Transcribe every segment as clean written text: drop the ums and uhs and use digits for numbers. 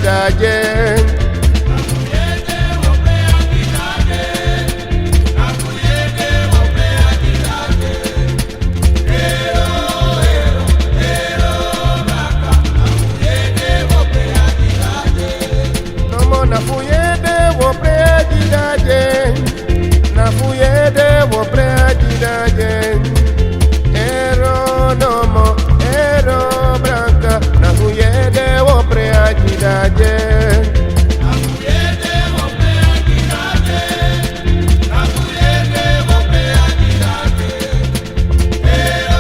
jidaje. Nafuyede wo prejidaje, nafuyede wo prejidaje. Ero nomo, ero branca, nafuyede wo prejidaje. Nafuyede wo prejidaje, nafuyede wo prejidaje. Ero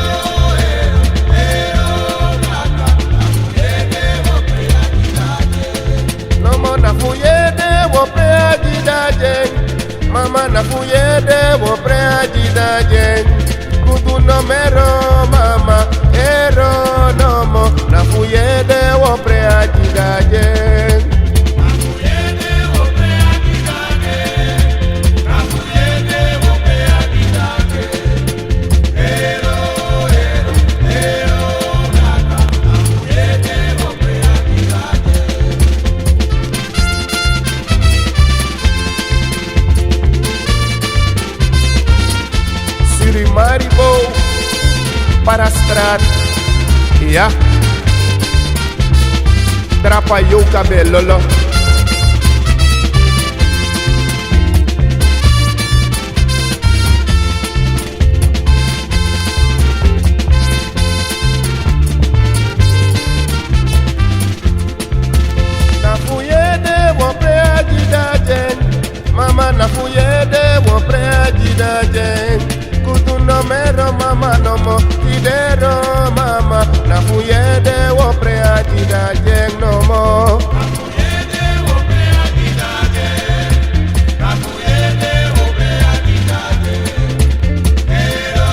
branca, nafuyede wo prejidaje. Nomo nafuyede wo prejidaje, mama nafuyede wo prejidaje. Kudu nomero mama, ero nomo, nafuyede wo prejidaje. Nafuyede wo prejidaje, nafuyede wo prejidaje. Ero naka, nafuyede wo prejidaje. Siri Maribo para Strat, yeah. Trapalhou o cabelo, lo. Nafuyede wo prejidaje, mama nafuyede wo prejidaje. Kudu nomero mama nomo, tidero mama, nafuyede wo prejidaje nomo. Nafuyede wo prejidaje, nafuyede wo prejidaje. Ero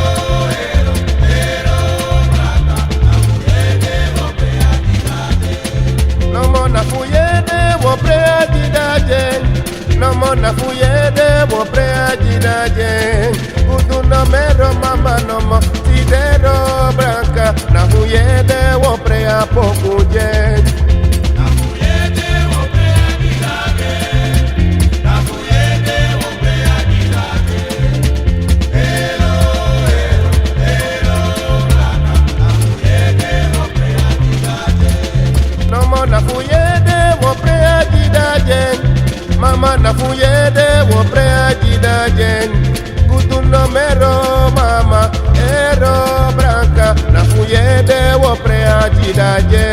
braka, nafuyede wo prejidaje. Nomo nafuyede wo prejidaje, nomo nafuyede wo prejidaje. Kudu nomero mama nomo, tidero branca, nafuyede wo prea pokuje. Nafuyede wo prejidaje, nafuyede wo prejidaje. Ero branca, nafuyede wo prejidaje. Nomo nafuyede wo prejidaje, mama nafuyede wo prejidaje. Kudu nomero mama, ero branca, nafuyede wo prejidaje.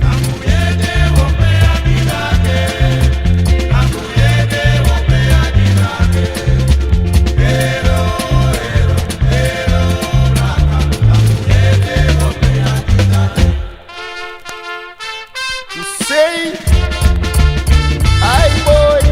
Nafuyede wo prejidaje, nafuyede wo prejidaje. Ero branca, nafuyede wo prejidaje. Sei, ai boy.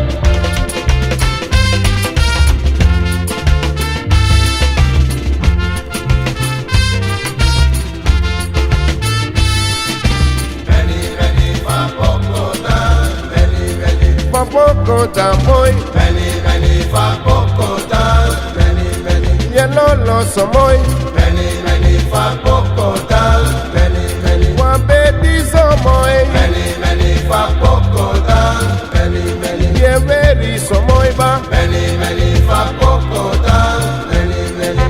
Poco tamoy, Many fa poco dance, many. yellow lo somoy, Many fa poco dance, many. one baby somoy, Many fa poco dance, many. yeah very somoy ba, Many fa poco dance, many.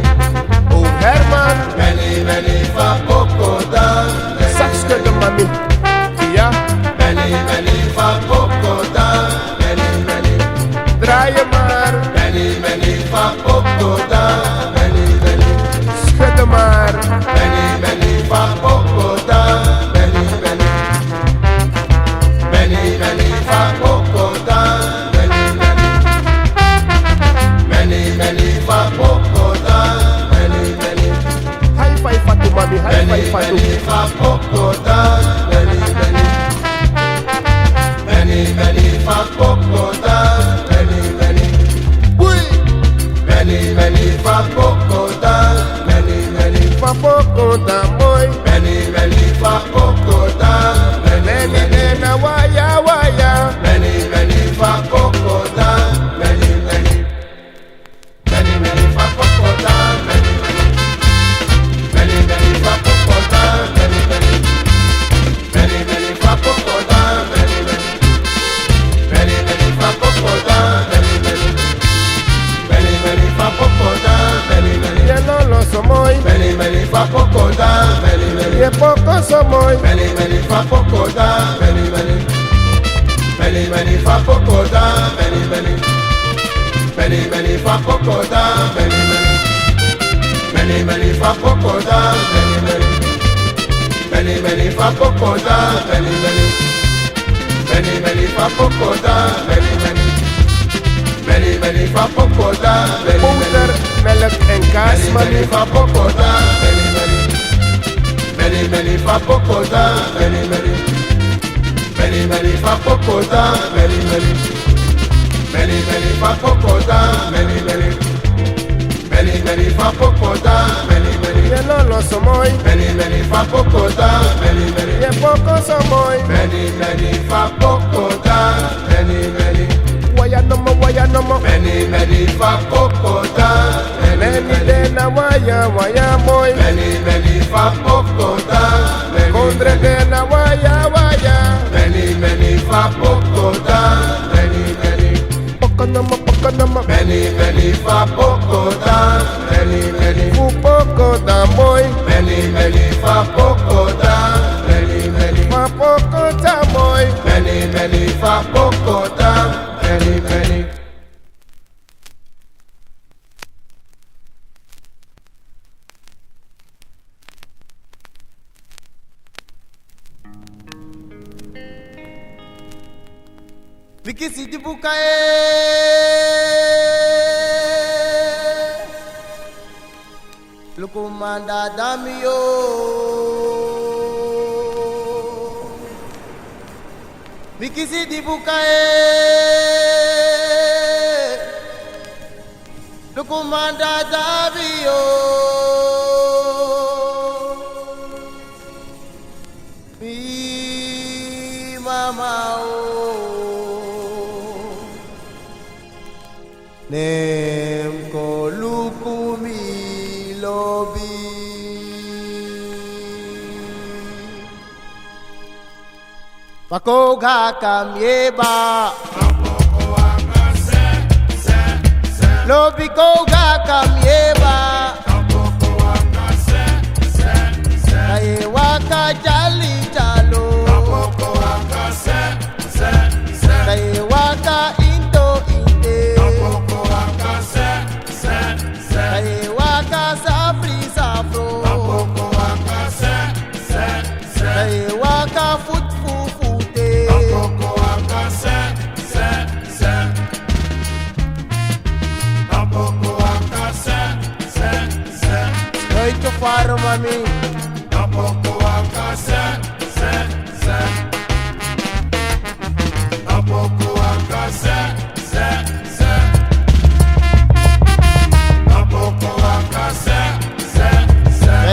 oh Herman, Many fa poco dance, sax que de mami, yeah, many fa poco dance, many. dry mar, Many fa poco dance, many. skete mar, Many fa poco dance, many. Many fa poco dance, many fa poco dance, many. high five to mami, high five to Many fa poco dance, Je poco so mooi. Many, many fa poco da, many, many. Many, many fa poco da, many, many. Many, many fa poco da, many, many. Many, many fa poco da, many, many. Many, many fa poco da, many, many. Many, many fa poco da, many, many. Many, many fa poco da, many, Boter, many. melk en kaas, Many, mami. many fa poco da, many, many. Many, many fa poco da, many, many. Many, many fa poco da, many, many. Many, many fa poco da, many, many. Many, many fa poco da, many, many. Je lolo so mooi. Many, many fa poco da, many, many. Je poco so mooi. Many, many fa poco da, many, many. Waya no mo, waya no mo. Many, many fa poco da, many, Many many. de na waya, waya mooi. Many, many fa poco da, many, Kondre many. de na waya, waya. Many, many fa poco da, many, many. Poco no mo, poco no mo. Many, many fa poco da, many, many. Fu poco da mooi. Many, many fa poco da, many, many. Ma poco da mooi. Many, many fa poco da, many, many. Vikisi di bukae Lukumanda damio Vikisi di bukae Lukumanda damio Mi mama Nem ko lukumi lobi Pakoga kamyeba Lobi koga kamyeba Kaye waka jali jalo Kaye waka indo inde Kaye waka safri safro Kaye waka fut fufute Noi to faro mami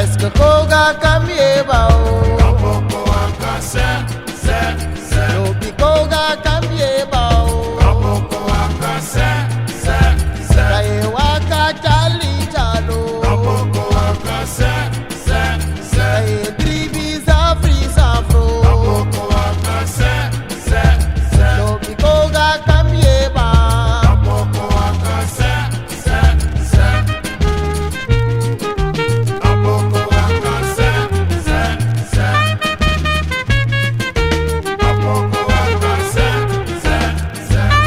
Eske koga kamyeba o Lobi koga kamyeba o Kaye waka jali jalo Kaye dribi safri safro Lobi koga kamyeba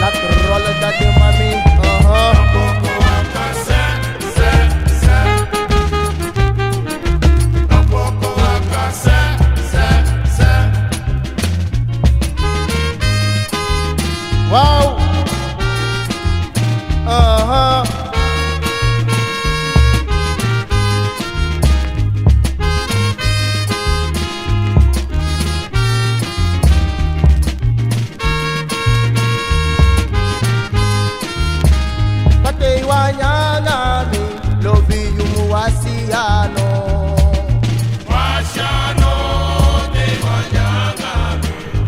La trolla da de mami Wow Pate wanyangami lobi yumu wasiano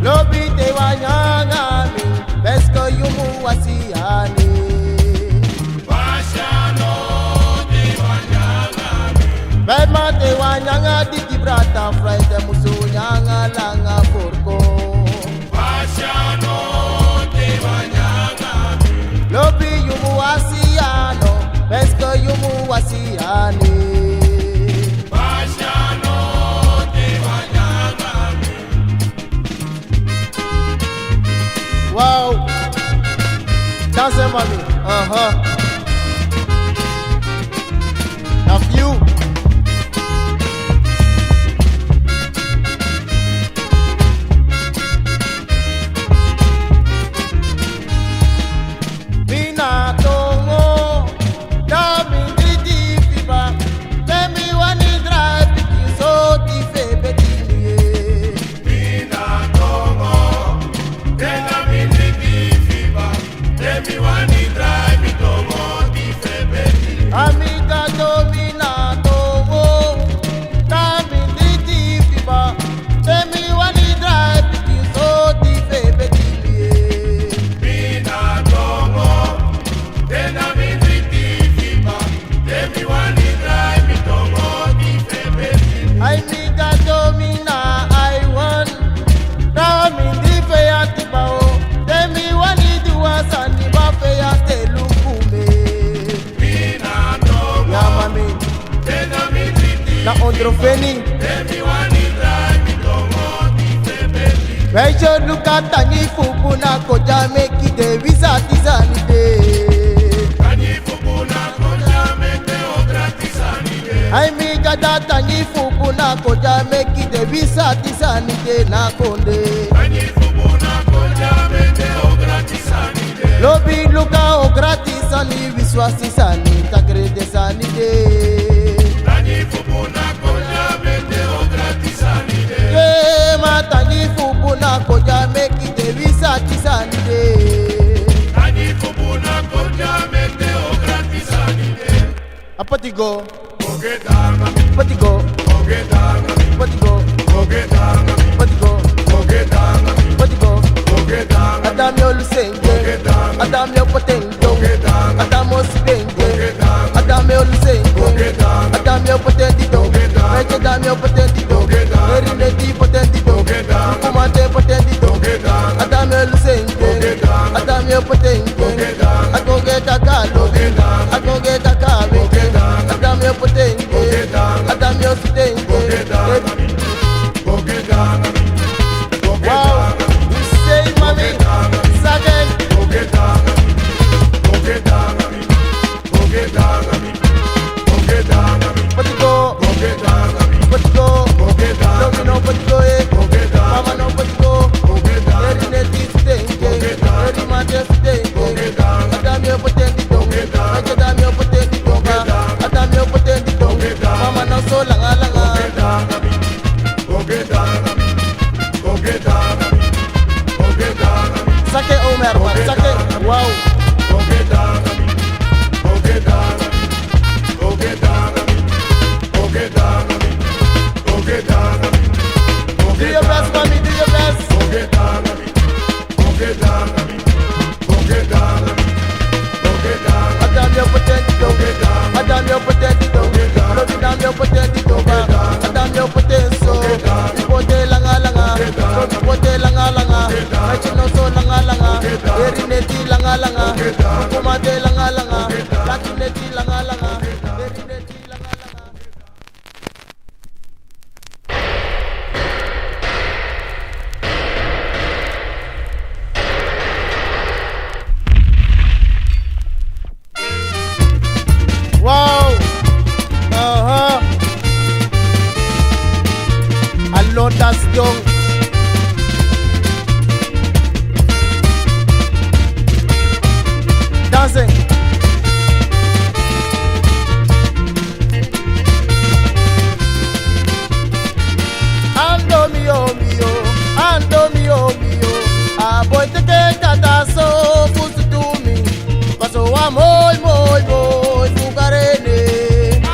Lobi te wanyangami besko yumu wasiani Bema te wanyanga didi brata fraite musu nyanga langa forko Lobi yumu wasiano besko yumu wasiani mami. Of you. Mina tongo, dami didi fiba. Tell me when you drive, because so tife betini. Mina tongo, tena miniti fiba. Temi wani drive mi tongo di febeti. Amiga domina tongo, dami didi fiba. Tell me when you drive, because so tife betini. Mina tongo, tena miniti fiba. Temi wani drive mi tongo di febeti. I miga domina I want. Dami di feyati bao. Tell me when you do us and the feyati lukume. Mina tongo, Ya mami, tena miniti. na ondrofeni. Temi wani drive mi tongo di febeti. Wejo luka tangi fubu na koja meki de visa tizani de. Kani fukuna koja mete o gratis anide. I miga da tangi fubu na koja meki de visa tizani de na konde. Kani fukuna koja mete o gratis anide. Lobi luka o gratis ani viswasi sani tagrede sani de. Kani fukuna koja mete o gratis anide. Ye ma tangi fubu na koja meki de visa tizani de. Kani fukuna koja mete o gratis anide. Apatigo, Ogedanga, patigo, ogedanga, patigo, ogedanga, patigo, ogedanga, patigo. ogedanga, Adam yo lusenge, Adam yo potendo, Adam yo sibenge, Adam yo lusenge, Adam yo potentido, Meche Adam yo potentido, Erineti potentido, Kumate potentido, Adam yo lusenge, Adam yo potendo, Agogeta galo, Agogeta kabe, Adam yo potendo, Adam yo sibenge. ogedanga, Wow, you say mami, second. ogedanga, ogedanga, ogedanga, ogedanga, Patigo, ogedanga, patigo, ogedanga, Lomi no patigo eh, Mama no patigo, Eri neti stenge, Eri mate stenge, Adam yo potentido, Meche Adam yo potentido, Adam yo potentido, Mama no so langa langa. Sake Omer man, sake, wow. Do your best mami, do your best. Adam yo potentido, Adam yo potentido, Lomi Adam yo potentido, Adam yo potentido, Ipote langa langa, Ipote langa langa, Meche no so langa langa, Eri neti langa langa, Kumate langa langa, Laki neti langa langa, Eri neti langa langa. Wow, Alon das dong. Dancing. Ando mio, a boy te que tata so fusu to me, paso a moi, fugarene.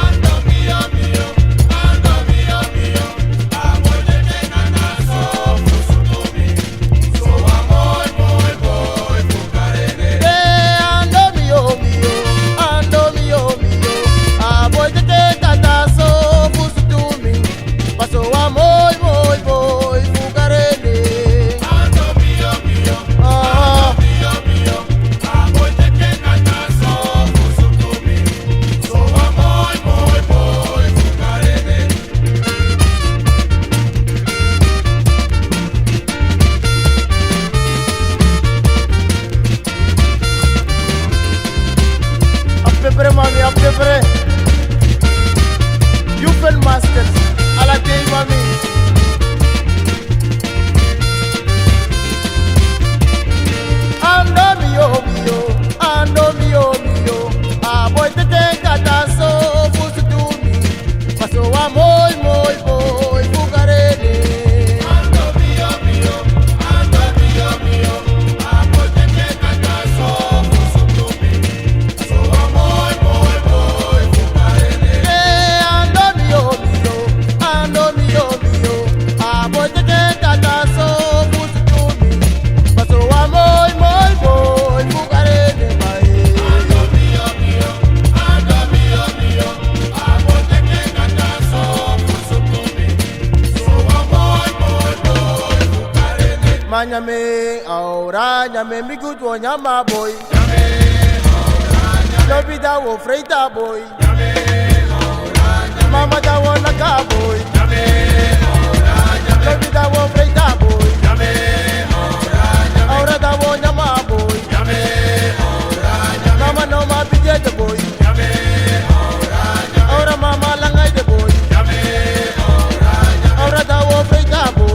Ando mio, a boy de que nana so peu près, mami, à peu près. You feel masters, à la télé, mami. Ando mio, a boy te kata so fusu tumi, paso a moi, fugarene. Ando mio, a boy te kata so fusu tumi, paso a moi, fugarene. Ando mio, a boy te kata so fusu tumi, paso a moi, fugarene. Ando mio, a boy te kata so fusu tumi, paso a moi, fugarene. Manyame, ahora nyame mi gudu nyama boy. Lobi da wo freita boy. Mama da wo naka boy. Lobi da wo freita boy. Ahora da wo nyama boy. Mama no ma bije de boy. Ahora mama langai de boy. Ahora da wo freita boy.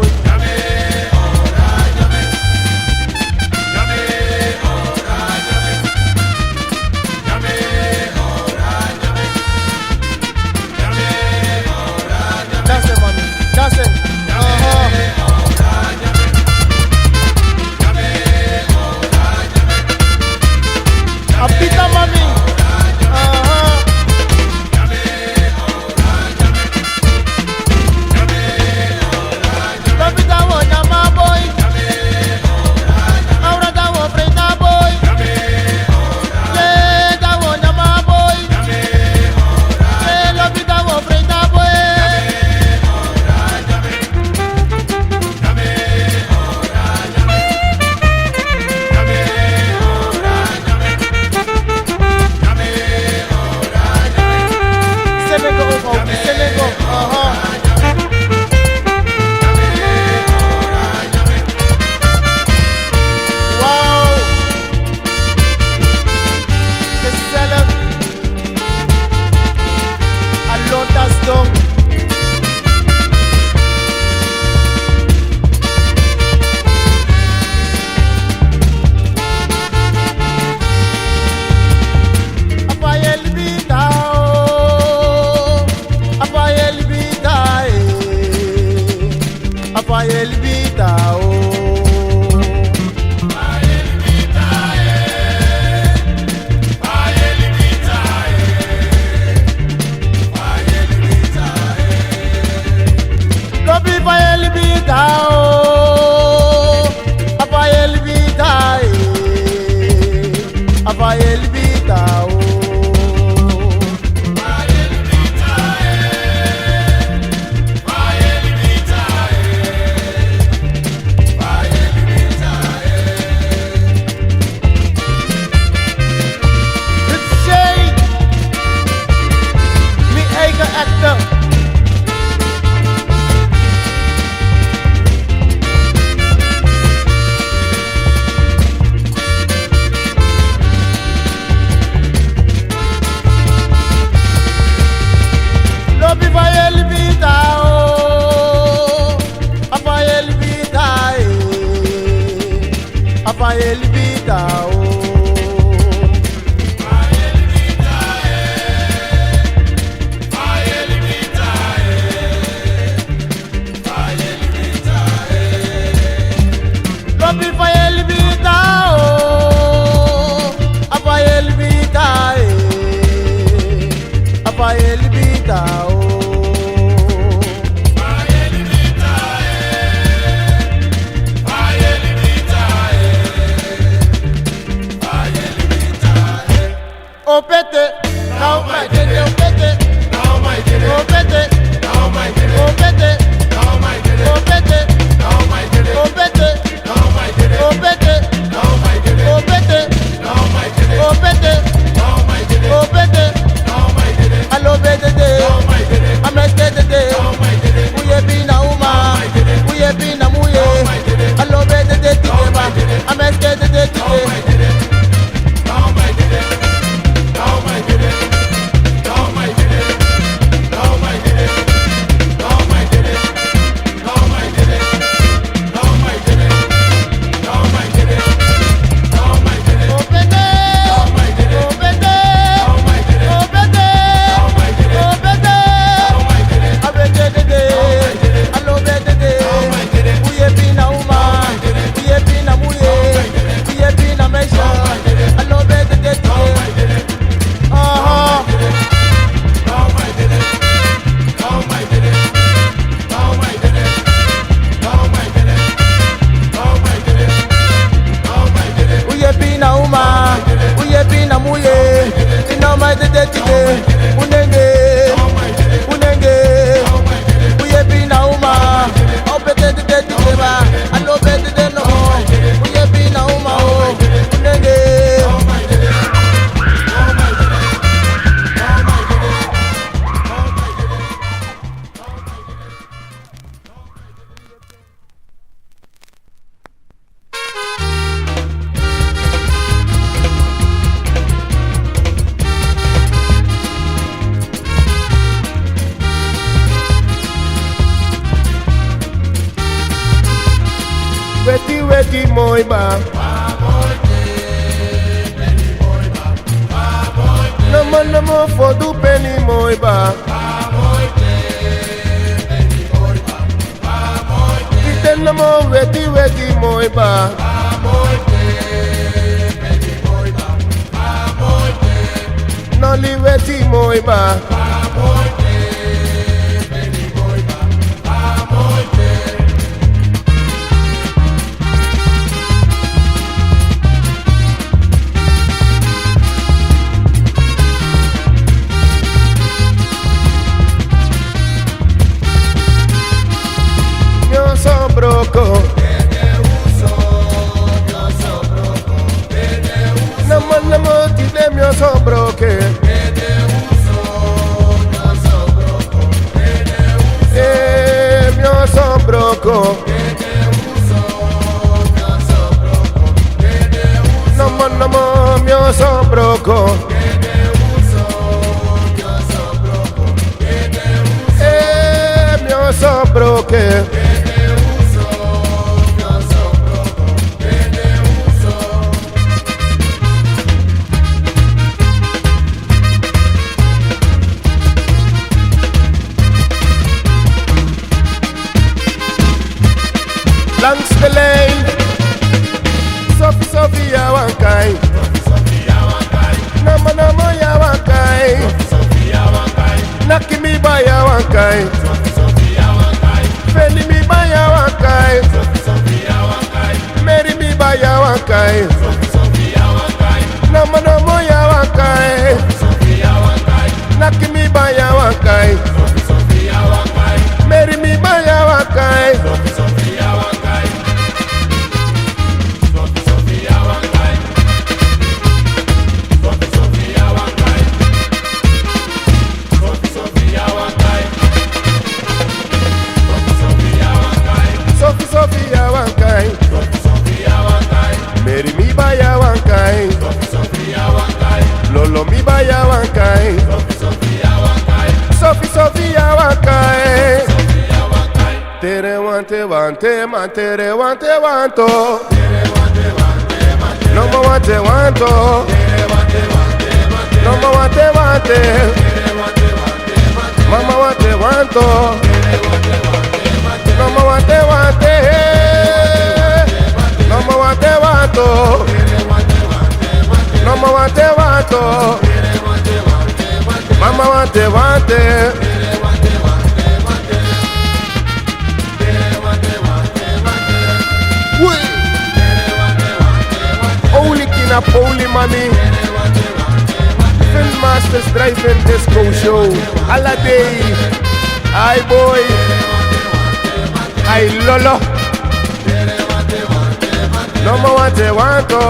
Dance, mami, dance. Apita, mami. Lobi da wo nyama boy. Ahora da wo freita boy. Yeah, da wo nyama boy. Yeah, lobi da wo freita boy. Senego, Wow. The seller. Alors das donc. Now my mooi ba. Namo for do penny mooi ba. Iten namo weti mooi ba. Nolly weti mooi ba. Broco. Namo ti de mio so broke. Mio so broco. Namo mio so broco. Mio so broke. Langs de lijn, Sophie, ja wankai. Namo, ja wankai. Naki mi ba, ja wankai. Feli mi ba, ja wankai. Mary mi ba, ja wankai. Namo, ja wankai. Naki mi ba, ja wankai. Mary mi ba, ja wankai. Sophia wankai. Mary mi ba ya wankai. Lolo mi ba ya wankai. Sophia wankai. Tere wante man tere wante wanto. No mo wante wanto. No mo wante wante. Mama wante wanto. No me wante wante. No me wante wanto. No me wante wanto. Mama wante wante. Holy kina holy mommy. Film Masters Driving Disco Show. Alla day. Hi boy. Ay lolo. No me wante wanto.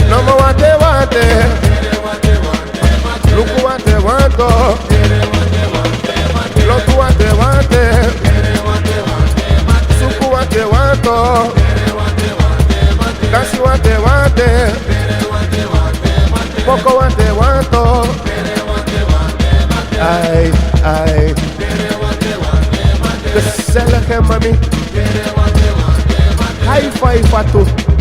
No me wante wante. Luku wante wanto. Lotu wante wante. Suku wante wanto. Kasi wante wante. Poco wante wanto. Ay. Gezellige mami. High five, Fatu.